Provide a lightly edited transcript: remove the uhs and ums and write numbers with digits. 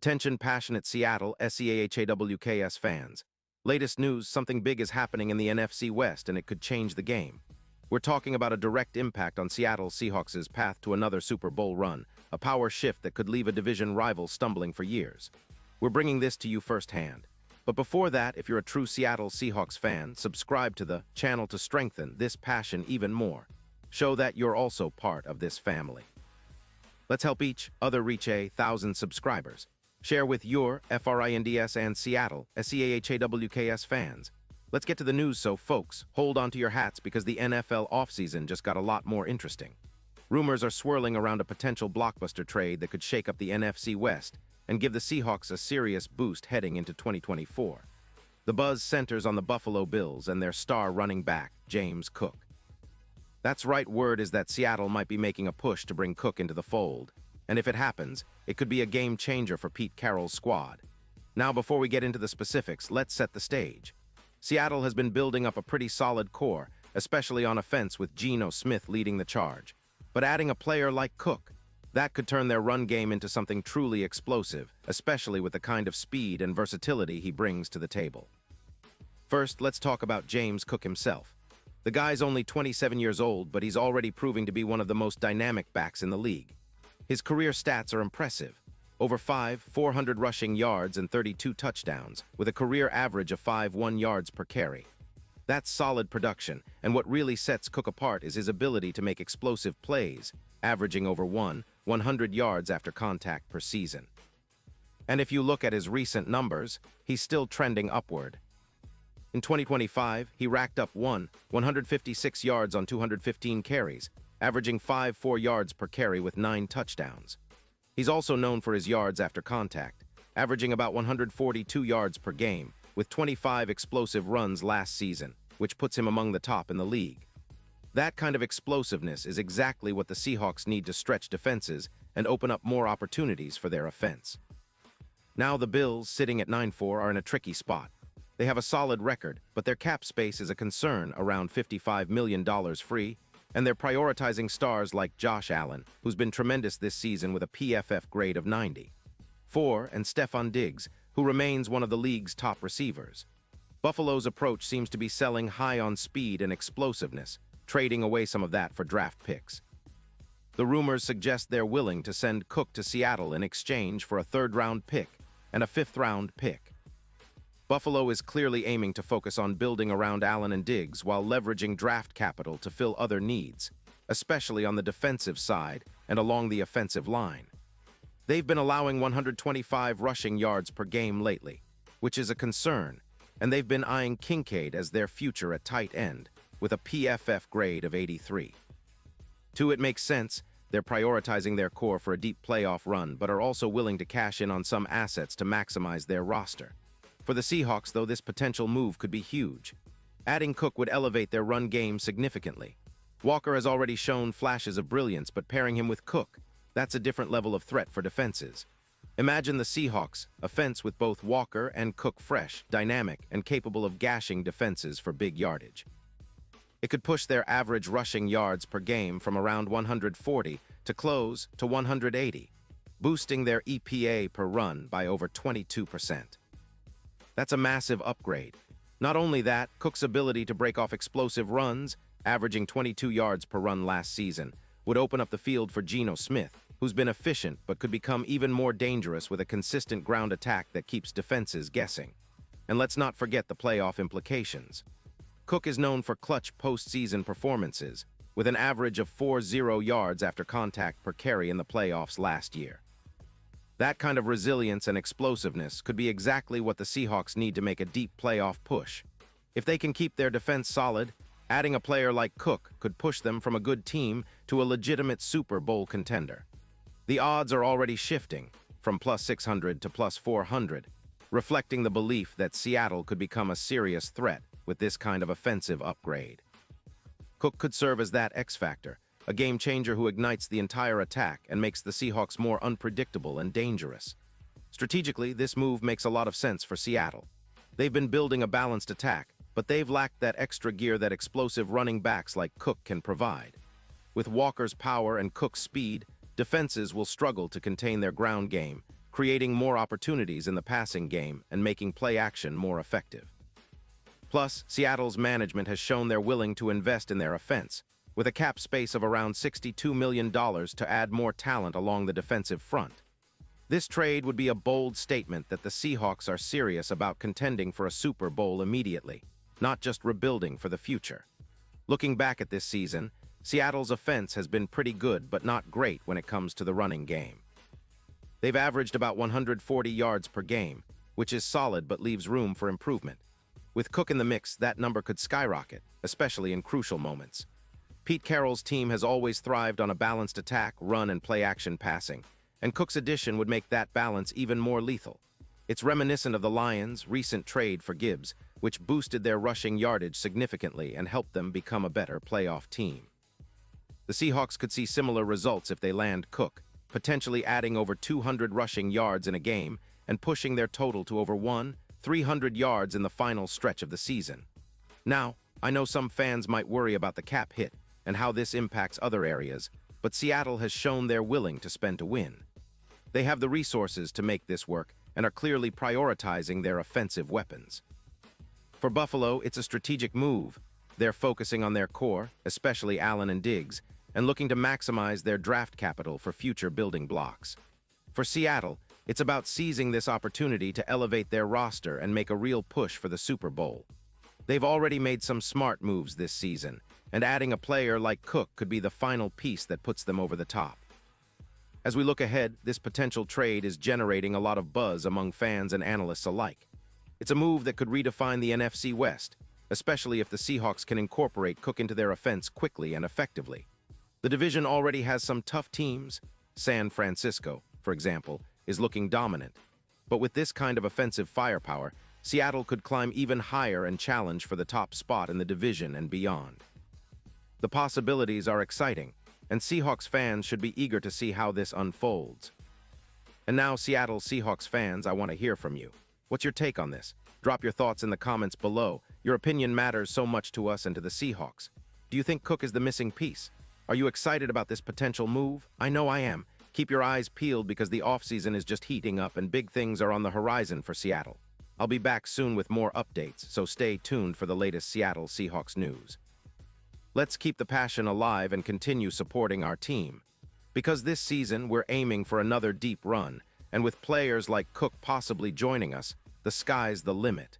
Attention passionate Seattle Seahawks fans. Latest news, something big is happening in the NFC West and it could change the game. We're talking about a direct impact on Seattle Seahawks' path to another Super Bowl run, a power shift that could leave a division rival stumbling for years. We're bringing this to you firsthand. But before that, if you're a true Seattle Seahawks fan, subscribe to the channel to strengthen this passion even more. Show that you're also part of this family. Let's help each other reach 1,000 subscribers. Share with your FRINDS and Seattle SEAHAWKS fans. Let's get to the news, so folks, hold on to your hats because the NFL offseason just got a lot more interesting. Rumors are swirling around a potential blockbuster trade that could shake up the NFC West and give the Seahawks a serious boost heading into 2024. The buzz centers on the Buffalo Bills and their star running back, James Cook. That's right, word is that Seattle might be making a push to bring Cook into the fold. And if it happens, it could be a game changer for Pete Carroll's squad. Now, before we get into the specifics, let's set the stage. Seattle has been building up a pretty solid core, especially on offense with Geno Smith leading the charge. But adding a player like Cook, that could turn their run game into something truly explosive, especially with the kind of speed and versatility he brings to the table. First, let's talk about James Cook himself. The guy's only 27 years old, but he's already proving to be one of the most dynamic backs in the league. His career stats are impressive. Over 400 rushing yards and 32 touchdowns, with a career average of 5.1 yards per carry. That's solid production, and what really sets Cook apart is his ability to make explosive plays, averaging over 100 yards after contact per season. And if you look at his recent numbers, he's still trending upward. In 2025, he racked up 156 yards on 215 carries, averaging 5.4 yards per carry with 9 touchdowns. He's also known for his yards after contact, averaging about 142 yards per game, with 25 explosive runs last season, which puts him among the top in the league. That kind of explosiveness is exactly what the Seahawks need to stretch defenses and open up more opportunities for their offense. Now the Bills, sitting at 9-4, are in a tricky spot. They have a solid record, but their cap space is a concern, around $55 million free, and they're prioritizing stars like Josh Allen, who's been tremendous this season with a PFF grade of 90. And Stefon Diggs, who remains one of the league's top receivers. Buffalo's approach seems to be selling high on speed and explosiveness, trading away some of that for draft picks. The rumors suggest they're willing to send Cook to Seattle in exchange for a third-round pick and a fifth-round pick. Buffalo is clearly aiming to focus on building around Allen and Diggs while leveraging draft capital to fill other needs, especially on the defensive side and along the offensive line. They've been allowing 125 rushing yards per game lately, which is a concern, and they've been eyeing Kincaid as their future at tight end, with a PFF grade of 83. It makes sense. They're prioritizing their core for a deep playoff run, but are also willing to cash in on some assets to maximize their roster. For the Seahawks, though, this potential move could be huge. Adding Cook would elevate their run game significantly. Walker has already shown flashes of brilliance, but pairing him with Cook, that's a different level of threat for defenses. Imagine the Seahawks, offense with both Walker and Cook fresh, dynamic, and capable of gashing defenses for big yardage. It could push their average rushing yards per game from around 140 to close to 180, boosting their EPA per run by over 22%. That's a massive upgrade. Not only that, Cook's ability to break off explosive runs, averaging 22 yards per run last season, would open up the field for Geno Smith, who's been efficient but could become even more dangerous with a consistent ground attack that keeps defenses guessing. And let's not forget the playoff implications. Cook is known for clutch postseason performances, with an average of 40 yards after contact per carry in the playoffs last year. That kind of resilience and explosiveness could be exactly what the Seahawks need to make a deep playoff push. If they can keep their defense solid, adding a player like Cook could push them from a good team to a legitimate Super Bowl contender. The odds are already shifting, from plus 600 to plus 400, reflecting the belief that Seattle could become a serious threat with this kind of offensive upgrade. Cook could serve as that X factor, a game changer who ignites the entire attack and makes the Seahawks more unpredictable and dangerous. Strategically, this move makes a lot of sense for Seattle. They've been building a balanced attack, but they've lacked that extra gear that explosive running backs like Cook can provide. With Walker's power and Cook's speed, defenses will struggle to contain their ground game, creating more opportunities in the passing game and making play action more effective. Plus, Seattle's management has shown they're willing to invest in their offense, with a cap space of around $62 million to add more talent along the defensive front. This trade would be a bold statement that the Seahawks are serious about contending for a Super Bowl immediately, not just rebuilding for the future. Looking back at this season, Seattle's offense has been pretty good but not great when it comes to the running game. They've averaged about 140 yards per game, which is solid but leaves room for improvement. With Cook in the mix, that number could skyrocket, especially in crucial moments. Pete Carroll's team has always thrived on a balanced attack, run, and play-action passing, and Cook's addition would make that balance even more lethal. It's reminiscent of the Lions' recent trade for Gibbs, which boosted their rushing yardage significantly and helped them become a better playoff team. The Seahawks could see similar results if they land Cook, potentially adding over 200 rushing yards in a game and pushing their total to over 300 yards in the final stretch of the season. Now, I know some fans might worry about the cap hit and how this impacts other areas, but Seattle has shown they're willing to spend to win. They have the resources to make this work and are clearly prioritizing their offensive weapons. For Buffalo, it's a strategic move. They're focusing on their core, especially Allen and Diggs, and looking to maximize their draft capital for future building blocks. For Seattle, it's about seizing this opportunity to elevate their roster and make a real push for the Super Bowl. They've already made some smart moves this season, and adding a player like Cook could be the final piece that puts them over the top. As we look ahead, this potential trade is generating a lot of buzz among fans and analysts alike. It's a move that could redefine the NFC West, especially if the Seahawks can incorporate Cook into their offense quickly and effectively. The division already has some tough teams. San Francisco, for example, is looking dominant. But with this kind of offensive firepower, Seattle could climb even higher and challenge for the top spot in the division and beyond. The possibilities are exciting, and Seahawks fans should be eager to see how this unfolds. And now, Seattle Seahawks fans, I want to hear from you. What's your take on this? Drop your thoughts in the comments below. Your opinion matters so much to us and to the Seahawks. Do you think Cook is the missing piece? Are you excited about this potential move? I know I am. Keep your eyes peeled because the offseason is just heating up and big things are on the horizon for Seattle. I'll be back soon with more updates, so stay tuned for the latest Seattle Seahawks news. Let's keep the passion alive and continue supporting our team. Because this season, we're aiming for another deep run, and with players like Cook possibly joining us, the sky's the limit.